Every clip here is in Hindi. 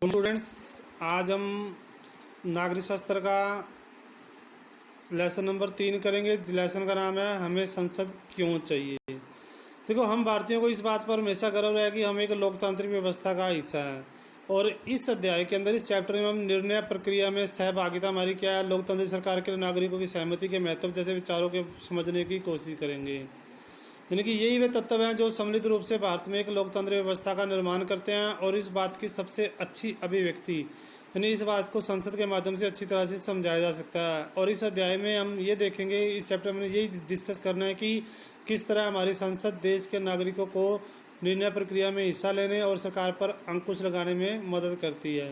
स्टूडेंट्स, आज हम नागरिक शास्त्र का लेसन नंबर 3 करेंगे। लेसन का नाम है हमें संसद क्यों चाहिए। देखो, हम भारतीयों को इस बात पर हमेशा गर्व है कि हम एक लोकतांत्रिक व्यवस्था का हिस्सा है। और इस अध्याय के अंदर, इस चैप्टर में हम निर्णय प्रक्रिया में सहभागिता हमारी क्या है, लोकतांत्रिक सरकार के नागरिकों की सहमति के महत्व जैसे विचारों के समझने की कोशिश करेंगे। यानी कि यही वे तत्व हैं जो सम्मिलित रूप से भारत में एक लोकतांत्रिक व्यवस्था का निर्माण करते हैं। और इस बात की सबसे अच्छी अभिव्यक्ति, यानी इस बात को संसद के माध्यम से अच्छी तरह से समझाया जा सकता है। और इस अध्याय में हम ये देखेंगे, इस चैप्टर में यही डिस्कस करना है कि किस तरह हमारी संसद देश के नागरिकों को निर्णय प्रक्रिया में हिस्सा लेने और सरकार पर अंकुश लगाने में मदद करती है।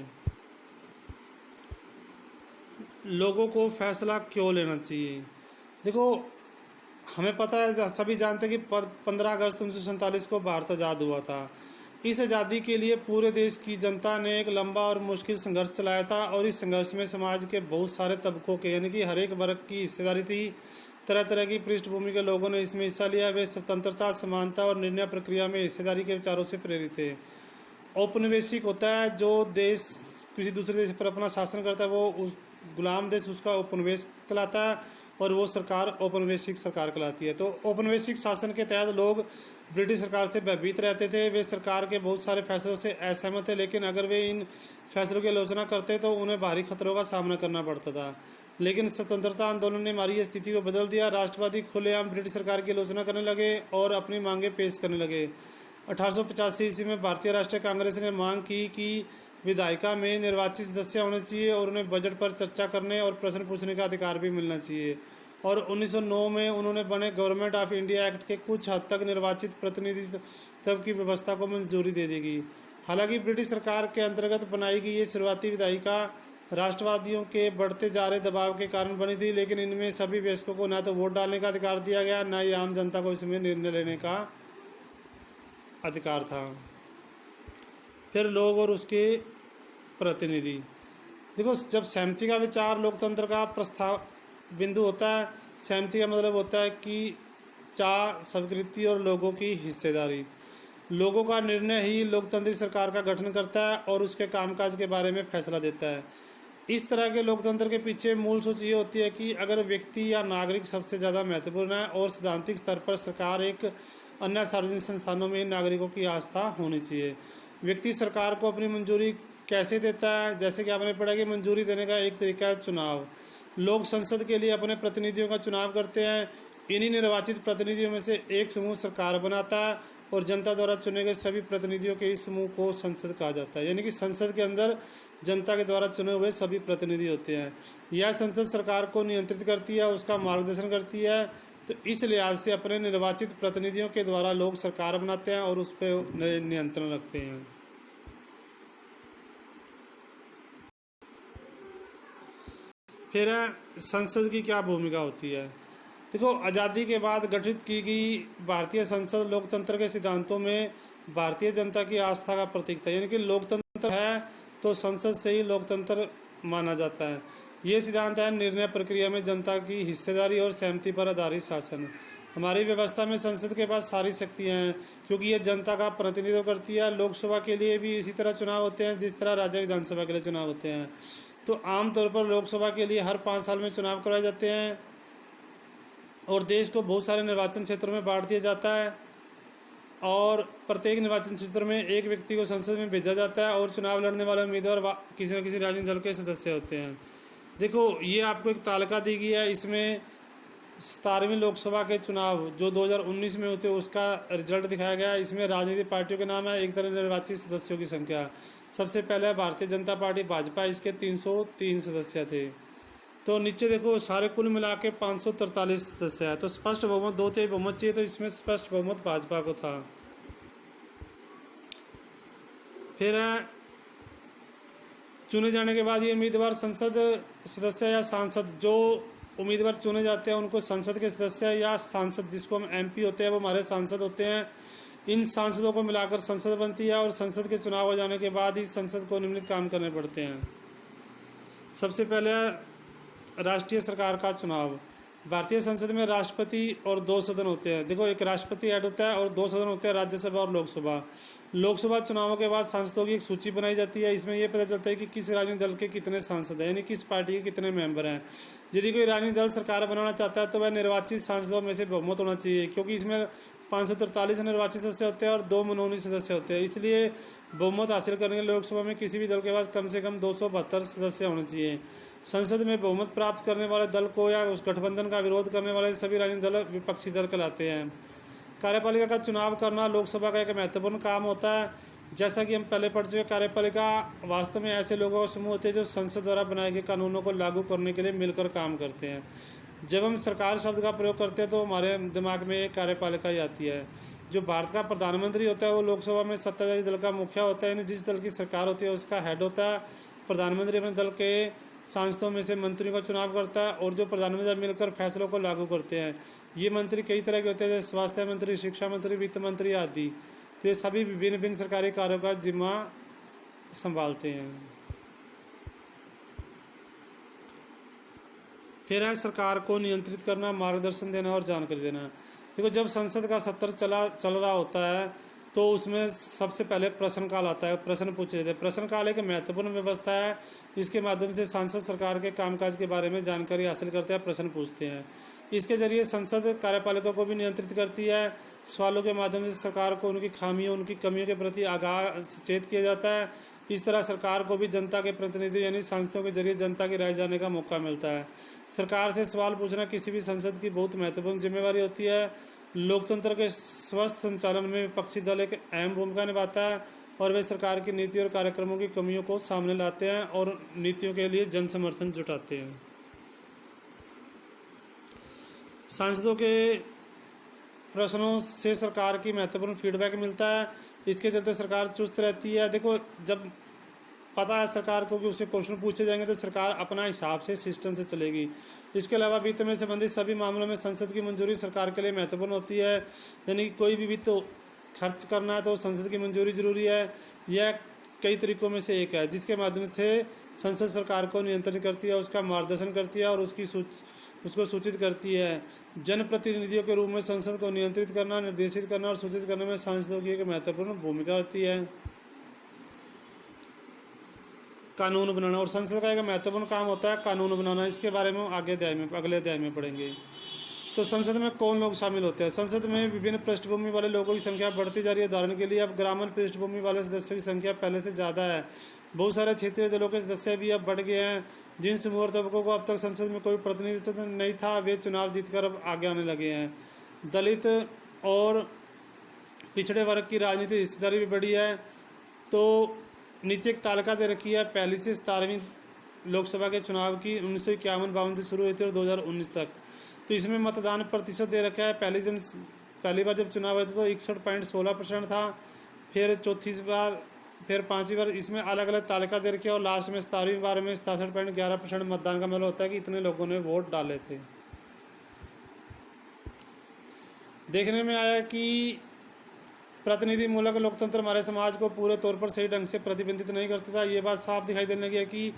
लोगों को फैसला क्यों लेना चाहिए। देखो, हमें पता है, सभी जानते हैं कि 15 अगस्त 1947 को भारत आज़ाद हुआ था। इस आज़ादी के लिए पूरे देश की जनता ने एक लंबा और मुश्किल संघर्ष चलाया था। और इस संघर्ष में समाज के बहुत सारे तबकों के, यानी कि हर एक वर्ग की हिस्सेदारी थी। तरह तरह की पृष्ठभूमि के लोगों ने इसमें हिस्सा लिया। वे स्वतंत्रता, समानता और निर्णय प्रक्रिया में हिस्सेदारी के विचारों से प्रेरित थे। औपनिवेशिक होता है जो देश किसी दूसरे देश पर अपना शासन करता है, वो उस गुलाम देश उसका उपनिवेश कहलाता है। और वो सरकार औपनिवेशिक सरकार कहलाती है। तो औपनिवेशिक शासन के तहत लोग ब्रिटिश सरकार से भयभीत रहते थे। वे सरकार के बहुत सारे फैसलों से असहमत थे, लेकिन अगर वे इन फैसलों की आलोचना करते तो उन्हें भारी खतरों का सामना करना पड़ता था। लेकिन स्वतंत्रता आंदोलन ने हमारी इस स्थिति को बदल दिया। राष्ट्रवादी खुलेआम ब्रिटिश सरकार की आलोचना करने लगे और अपनी मांगें पेश करने लगे। 1885 ईस्वी में भारतीय राष्ट्रीय कांग्रेस ने मांग की कि विधायिका में निर्वाचित सदस्य होने चाहिए और उन्हें बजट पर चर्चा करने और प्रश्न पूछने का अधिकार भी मिलना चाहिए। और 1909 में उन्होंने बने गवर्नमेंट ऑफ इंडिया एक्ट के कुछ हद तक निर्वाचित प्रतिनिधित्व की व्यवस्था को मंजूरी दे देगी। हालांकि ब्रिटिश सरकार के अंतर्गत बनाई गई ये शुरुआती विधायिका राष्ट्रवादियों के बढ़ते जा रहे दबाव के कारण बनी थी। लेकिन इनमें सभी वयस्कों को न तो वोट डालने का अधिकार दिया गया, न ही आम जनता को इसमें निर्णय लेने का अधिकार था। फिर लोग और उसके प्रतिनिधि। देखो, जब सहमति का विचार लोकतंत्र का प्रस्ताव बिंदु होता है। सहमति का मतलब होता है कि चाह, स्वीकृति और लोगों की हिस्सेदारी। लोगों का निर्णय ही लोकतांत्रिक सरकार का गठन करता है और उसके कामकाज के बारे में फैसला देता है। इस तरह के लोकतंत्र के पीछे मूल सोच ये होती है कि अगर व्यक्ति या नागरिक सबसे ज़्यादा महत्वपूर्ण है और सैद्धांतिक स्तर पर सरकार एक अन्य सार्वजनिक संस्थानों में नागरिकों की आस्था होनी चाहिए। व्यक्ति सरकार को अपनी मंजूरी कैसे देता है, जैसे कि आपने पढ़ा कि मंजूरी देने का एक तरीका है चुनाव। लोग संसद के लिए अपने प्रतिनिधियों का चुनाव करते हैं। इन्हीं निर्वाचित प्रतिनिधियों में से एक समूह सरकार बनाता है और जनता द्वारा चुने गए सभी प्रतिनिधियों के इस समूह को संसद कहा जाता है। यानी कि संसद के अंदर जनता के द्वारा चुने हुए सभी प्रतिनिधि होते हैं। यह संसद सरकार को नियंत्रित करती है, उसका मार्गदर्शन करती है। तो इस लिहाज से अपने निर्वाचित प्रतिनिधियों के द्वारा लोग सरकार बनाते हैं और उस पर नियंत्रण रखते हैं। फिर संसद की क्या भूमिका होती है। देखो, आज़ादी के बाद गठित की गई भारतीय संसद लोकतंत्र के सिद्धांतों में भारतीय जनता की आस्था का प्रतीक था। यानी कि लोकतंत्र है तो संसद से ही लोकतंत्र माना जाता है। ये सिद्धांत है निर्णय प्रक्रिया में जनता की हिस्सेदारी और सहमति पर आधारित शासन। हमारी व्यवस्था में संसद के पास सारी शक्तियाँ हैं क्योंकि ये जनता का प्रतिनिधित्व करती है। लोकसभा के लिए भी इसी तरह चुनाव होते हैं जिस तरह राज्य विधानसभा के लिए चुनाव होते हैं। तो आमतौर पर लोकसभा के लिए हर 5 साल में चुनाव कराए जाते हैं और देश को बहुत सारे निर्वाचन क्षेत्रों में बांट दिया जाता है। और प्रत्येक निर्वाचन क्षेत्र में एक व्यक्ति को संसद में भेजा जाता है और चुनाव लड़ने वाले उम्मीदवार किसी न किसी राजनीतिक दल के सदस्य होते हैं। देखो, ये आपको एक तालिका दी गई है। इसमें 17वीं लोकसभा के चुनाव जो 2019 में होते हैं उसका रिजल्ट दिखाया गया है। इसमें राजनीतिक पार्टियों के नाम है, एक तरह निर्वाचित सदस्यों की संख्या। सबसे पहले भारतीय जनता पार्टी भाजपा, इसके 303 सदस्य थे। तो नीचे देखो, सारे कुल मिला के 543 सदस्य है। तो स्पष्ट बहुमत, 2/3 बहुमत चाहिए, तो इसमें स्पष्ट बहुमत भाजपा को था। फिर चुने जाने के बाद ये उम्मीदवार संसद सदस्य या सांसद, जो उम्मीदवार चुने जाते हैं उनको संसद के सदस्य या सांसद, जिसको हम एमपी होते हैं, वो हमारे सांसद होते हैं। इन सांसदों को मिलाकर संसद बनती है और संसद के चुनाव हो जाने के बाद ही संसद को निम्नलिखित काम करने पड़ते हैं। सबसे पहले राष्ट्रीय सरकार का चुनाव। भारतीय संसद में राष्ट्रपति और दो सदन होते हैं। देखो, एक राष्ट्रपति हेड होता है और दो सदन होते हैं, राज्यसभा और लोकसभा। लोकसभा चुनावों के बाद सांसदों की एक सूची बनाई जाती है। इसमें यह पता चलता है कि किस राजनीतिक दल के कितने सांसद हैं, यानी किस पार्टी के कितने मेंबर हैं। यदि कोई राजनीतिक दल सरकार बनाना चाहता है तो वह निर्वाचित सांसदों में से बहुमत होना चाहिए, क्योंकि इसमें 543 निर्वाचित सदस्य होते हैं और 2 मनोनीत सदस्य होते हैं। इसलिए बहुमत हासिल करने के लिए लोकसभा में किसी भी दल के पास कम से कम 272 सदस्य होने चाहिए। संसद में बहुमत प्राप्त करने वाले दल को या उस गठबंधन का विरोध करने वाले सभी राजनीतिक दल विपक्षी दल कहलाते हैं। कार्यपालिका का चुनाव करना लोकसभा का एक महत्वपूर्ण काम होता है। जैसा कि हम पहले पढ़ चुके, कार्यपालिका वास्तव में ऐसे लोगों का समूह होते हैं जो संसद द्वारा बनाए गए कानूनों को लागू करने के लिए मिलकर काम करते हैं। जब हम सरकार शब्द का प्रयोग करते हैं तो हमारे दिमाग में एक कार्यपालिका ही आती है। जो भारत का प्रधानमंत्री होता है वो लोकसभा में सत्ताधारी दल का मुखिया होता है, यानी जिस दल की सरकार होती है उसका हेड होता है। प्रधानमंत्री अपने दल के सांसदों में से मंत्रियों का चुनाव करता है और जो प्रधानमंत्री मिलकर फैसलों को लागू करते हैं। ये मंत्री कई तरह के होते हैं, जैसे स्वास्थ्य मंत्री, शिक्षा मंत्री, वित्त मंत्री आदि। तो ये सभी विभिन्न विभिन्न सरकारी कार्यों का जिम्मा संभालते हैं। फिर है सरकार को नियंत्रित करना, मार्गदर्शन देना और जानकारी देना। देखो, जब संसद का सत्र चल रहा होता है तो उसमें सबसे पहले प्रश्नकाल आता है, प्रश्न पूछे जाते हैं। प्रश्नकाल एक महत्वपूर्ण व्यवस्था है। इसके माध्यम से सांसद सरकार के कामकाज के बारे में जानकारी हासिल करते हैं, प्रश्न पूछते हैं। इसके जरिए संसद कार्यपालिका को भी नियंत्रित करती है। सवालों के माध्यम से सरकार को उनकी खामियों, उनकी कमियों के प्रति आगाह सचेत किया जाता है। इस तरह सरकार को भी जनता के प्रतिनिधि यानी सांसदों के जरिए जनता की राय जानने का मौका मिलता है। सरकार से सवाल पूछना किसी भी संसद की बहुत महत्वपूर्ण जिम्मेवारी होती है। लोकतंत्र के स्वस्थ संचालन में विपक्षी दल एक अहम भूमिका निभाता है और वे सरकार की नीति और कार्यक्रमों की कमियों को सामने लाते हैं और नीतियों के लिए जन समर्थन जुटाते हैं। सांसदों के प्रश्नों से सरकार की महत्वपूर्ण फीडबैक मिलता है। इसके चलते सरकार चुस्त रहती है। देखो, जब पता है सरकार को कि उससे क्वेश्चन पूछे जाएंगे तो सरकार अपना हिसाब से सिस्टम से चलेगी। इसके अलावा वित्त में संबंधित सभी मामलों में संसद की मंजूरी सरकार के लिए महत्वपूर्ण होती है। यानी कोई भी वित्त खर्च करना है तो संसद की मंजूरी जरूरी है। यह कई तरीकों में से एक है जिसके माध्यम से संसद सरकार को नियंत्रित करती है, उसका मार्गदर्शन करती है और उसको सूचित करती है। जनप्रतिनिधियों के रूप में संसद को नियंत्रित करना, निर्देशित करना और सूचित करने में सांसदों की एक महत्वपूर्ण भूमिका होती है। कानून बनाना, और संसद का एक महत्वपूर्ण काम होता है कानून बनाना। इसके बारे में अगले अध्याय में पढ़ेंगे। तो संसद में कौन लोग शामिल होते हैं? संसद में विभिन्न पृष्ठभूमि वाले लोगों की संख्या बढ़ती जा रही है। उदाहरण के लिए अब ग्रामीण पृष्ठभूमि वाले सदस्यों की संख्या पहले से ज़्यादा है। बहुत सारे क्षेत्रीय दलों के सदस्य भी अब बढ़ गए हैं। जिन समूह और तबकों को अब तक संसद में कोई प्रतिनिधित्व नहीं था, वे चुनाव जीतकर अब आगे आने लगे हैं। दलित और पिछड़े वर्ग की राजनीतिक हिस्सेदारी भी बढ़ी है। तो नीचे एक तालिका दे रखी है पहली से 17वीं लोकसभा के चुनाव की। 1951-52 से शुरू हुई थी और 2019 तक। तो इसमें मतदान प्रतिशत दे रखा है। पहली बार जब चुनाव हुए थे तो 61.16% था। फिर चौथी बार, फिर 5वीं बार। इसमें अलग अलग तालिका दे रखी है और लास्ट में 17वीं बार में 67.11% मतदान का मतलब होता है कि इतने लोगों ने वोट डाले थे। देखने में आया कि प्रतिनिधि मूलक लोकतंत्र हमारे समाज को पूरे तौर पर सही ढंग से प्रतिबंधित नहीं करता था। ये बात साफ दिखाई देने लगी है कि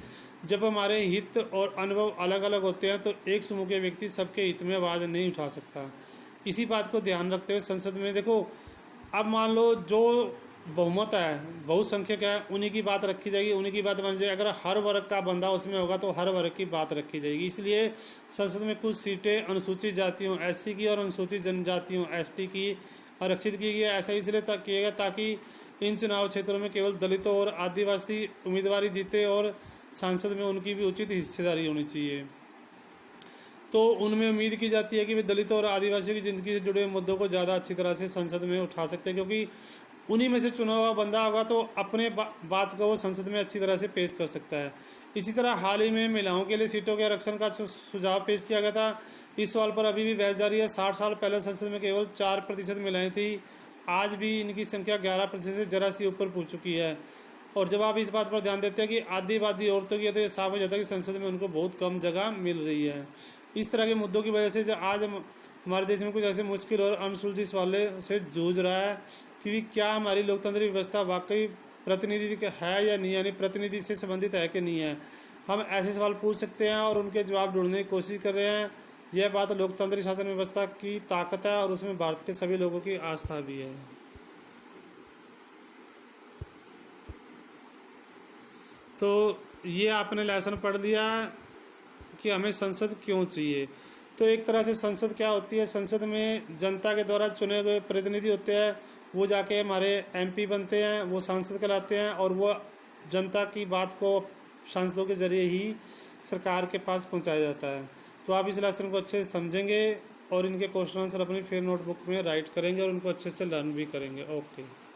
जब हमारे हित और अनुभव अलग अलग होते हैं तो एक समूह के व्यक्ति सबके हित में आवाज़ नहीं उठा सकता। इसी बात को ध्यान रखते हुए संसद में देखो, अब मान लो जो बहुमत है, बहुसंख्यक है, उन्हीं की बात रखी जाएगी, उन्हीं की बात मानी जाएगी। अगर हर वर्ग का बंदा उसमें होगा तो हर वर्ग की बात रखी जाएगी। इसलिए संसद में कुछ सीटें अनुसूचित जातियों SC की और अनुसूचित जनजातियों ST की आरक्षित की गई है। ऐसा इसलिए किया गया ताकि इन चुनाव क्षेत्रों में केवल दलितों और आदिवासी उम्मीदवार जीते और सांसद में उनकी भी उचित हिस्सेदारी होनी चाहिए। तो उनमें उम्मीद की जाती है कि वे दलितों और आदिवासियों की ज़िंदगी से जुड़े मुद्दों को ज़्यादा अच्छी तरह से संसद में उठा सकते हैं, क्योंकि उन्हीं में से चुना हुआ बंदा होगा तो अपने बात को वो संसद में अच्छी तरह से पेश कर सकता है। इसी तरह हाल ही में महिलाओं के लिए सीटों के आरक्षण का सुझाव पेश किया गया था। इस सवाल पर अभी भी बहस जारी है। 60 साल पहले संसद में केवल 4% महिलाएं थी। आज भी इनकी संख्या 11% से जरा सी ऊपर पहुंच चुकी है। और जब आप इस बात पर ध्यान देते हैं कि आदिवासी औरतों की है तो ये साफ हो जाता है कि संसद में उनको बहुत कम जगह मिल रही है। इस तरह के मुद्दों की वजह से जो आज हमारे देश में कुछ ऐसे मुश्किल और अनसुलझी सवालों से जूझ रहा है कि क्या हमारी लोकतांत्रिक व्यवस्था वाकई प्रतिनिधि है या नहीं, यानी प्रतिनिधि से संबंधित है कि नहीं है। हम ऐसे सवाल पूछ सकते हैं और उनके जवाब ढूंढने की कोशिश कर रहे हैं। यह बात लोकतांत्रिक शासन व्यवस्था की ताकत है और उसमें भारत के सभी लोगों की आस्था भी है। तो ये आपने लेसन पढ़ लिया कि हमें संसद क्यों चाहिए। तो एक तरह से संसद क्या होती है, संसद में जनता के द्वारा चुने हुए प्रतिनिधि होते हैं, वो जाके हमारे एमपी बनते हैं, वो सांसद कहलाते हैं और वो जनता की बात को सांसदों के जरिए ही सरकार के पास पहुंचाया जाता है। तो आप इस लेसन को अच्छे से समझेंगे और इनके क्वेश्चन आंसर अपनी फिर नोटबुक में राइट करेंगे और उनको अच्छे से लर्न भी करेंगे। ओके।